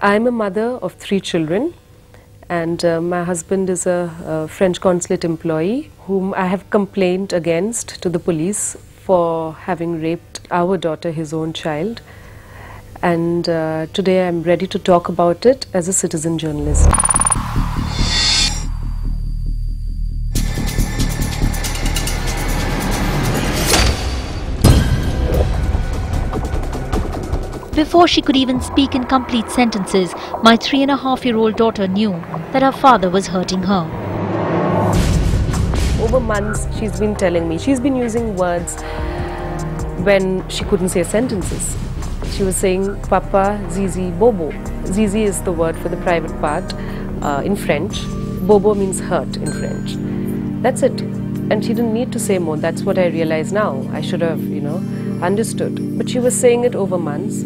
I'm a mother of 3 children, and my husband is a French consulate employee whom I have complained against to the police for having raped our daughter, his own child. And today I'm ready to talk about it as a citizen journalist. Before she could even speak in complete sentences, my 3.5-year-old daughter knew that her father was hurting her. Over months, she's been telling me, she's been using words when she couldn't say sentences. She was saying, Papa, Zizi, Bobo. Zizi is the word for the private part in French. Bobo means hurt in French. That's it. And she didn't need to say more. That's what I realize now. I should have, understood. But she was saying it over months.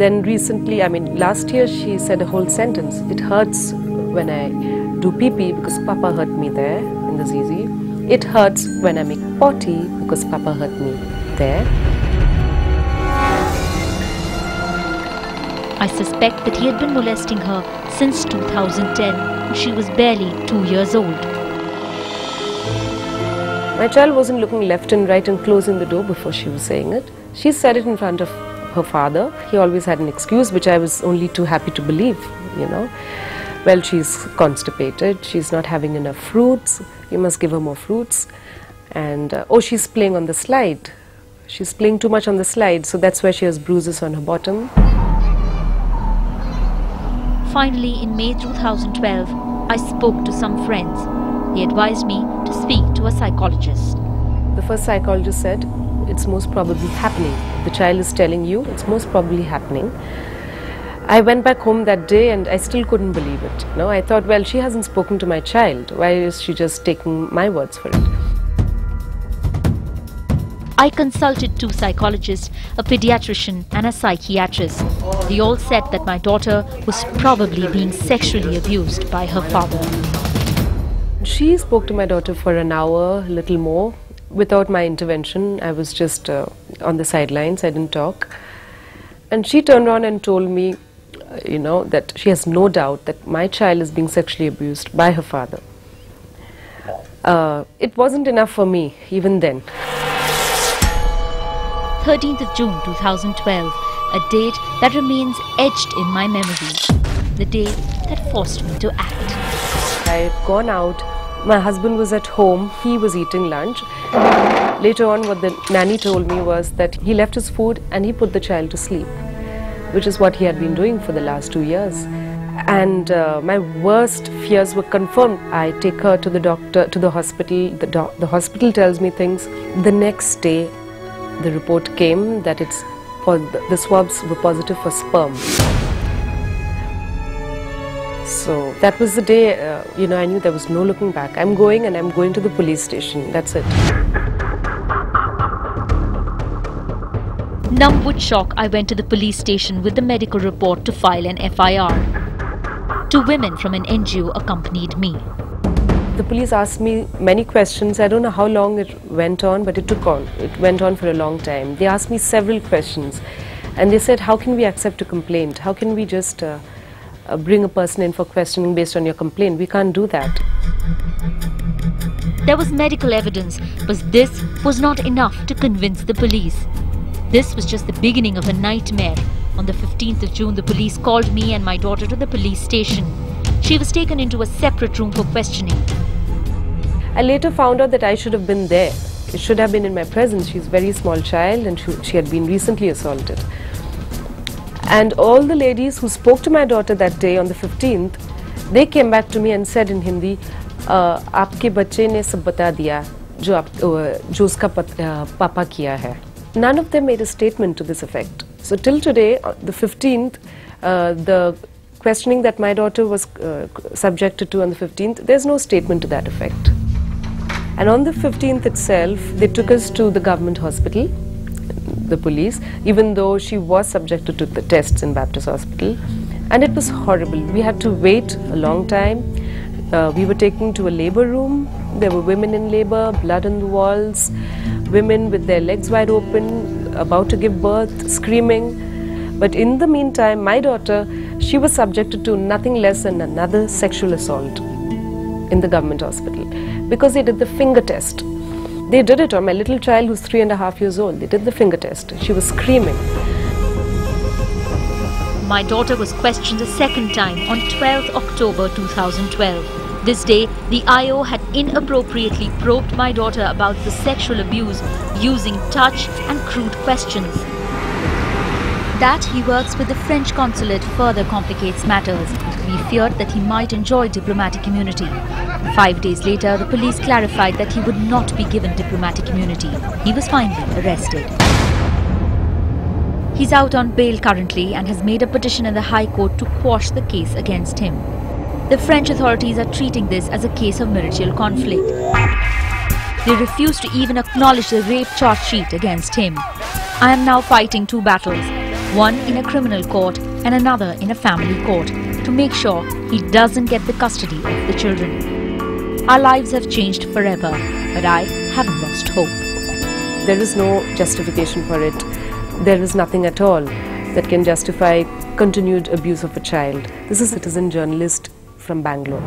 Then recently, last year she said a whole sentence. It hurts when I do pee-pee because Papa hurt me there in the Zizi. It hurts when I make potty because Papa hurt me there. I suspect that he had been molesting her since 2010, when she was barely 2 years old. My child wasn't looking left and right and closing the door before she was saying it. She said it in front of her father. He always had an excuse, which I was only too happy to believe, Well, she's constipated, she's not having enough fruits, you must give her more fruits. And, she's playing on the slide. She's playing too much on the slide, so that's why she has bruises on her bottom. Finally, in May 2012, I spoke to some friends. They advised me to speak to a psychologist. The first psychologist said, it's most probably happening. The child is telling you, it's most probably happening. I went back home that day and I still couldn't believe it. I thought, well, she hasn't spoken to my child. Why is she just taking my words for it? I consulted 2 psychologists, a pediatrician and a psychiatrist. They all said that my daughter was probably being sexually abused by her father. She spoke to my daughter for an hour, a little more, without my intervention. I was just on the sidelines, I didn't talk. And she turned around and told me, that she has no doubt that my child is being sexually abused by her father. It wasn't enough for me, even then. 13th of June 2012, a date that remains etched in my memory. The day that forced me to act. I had gone out, my husband was at home, he was eating lunch. Later on, what the nanny told me was that he left his food and he put the child to sleep, which is what he had been doing for the last 2 years. And my worst fears were confirmed. I take her to the doctor, to the hospital. The hospital tells me things. The next day, the report came that the swabs were positive for sperm. So that was the day, I knew there was no looking back. I'm going to the police station. That's it. Numb with shock, I went to the police station with the medical report to file an FIR. 2 women from an NGO accompanied me. The police asked me many questions. I don't know how long it went on, but it went on for a long time. They asked me several questions. And they said, how can we accept a complaint? How can we just bring a person in for questioning based on your complaint? We can't do that. There was medical evidence, but this was not enough to convince the police. This was just the beginning of a nightmare. On the 15th of June, the police called me and my daughter to the police station. She was taken into a separate room for questioning. I later found out that I should have been there. It should have been in my presence. She's a very small child and she had been recently assaulted. And all the ladies who spoke to my daughter that day on the 15th, they came back to me and said in Hindi, "Aapke bacche ne sab bata diya, jo uska papa kiya hai." None of them made a statement to this effect. So till today, the 15th, the questioning that my daughter was subjected to on the 15th, there's no statement to that effect. And on the 15th itself, they took us to the government hospital, the police, even though she was subjected to the tests in Baptist Hospital. And it was horrible. We had to wait a long time. We were taken to a labor room. There were women in labor, blood on the walls, women with their legs wide open, about to give birth, screaming. But in the meantime, my daughter, she was subjected to nothing less than another sexual assault in the government hospital because they did the finger test. They did it on my little child who's 3.5 years old. They did the finger test. She was screaming. My daughter was questioned a second time on 12th October 2012. This day, the IO had inappropriately probed my daughter about the sexual abuse using touch and crude questions. That he works with the French consulate further complicates matters. We feared that he might enjoy diplomatic immunity. 5 days later, the police clarified that he would not be given diplomatic immunity. He was finally arrested. He's out on bail currently and has made a petition in the High Court to quash the case against him. The French authorities are treating this as a case of marital conflict. They refuse to even acknowledge the rape charge sheet against him. I am now fighting two battles, one in a criminal court and another in a family court, to make sure he doesn't get the custody of the children. Our lives have changed forever, but I haven't lost hope. There is no justification for it. There is nothing at all that can justify continued abuse of a child. This is a citizen journalist from Bangalore.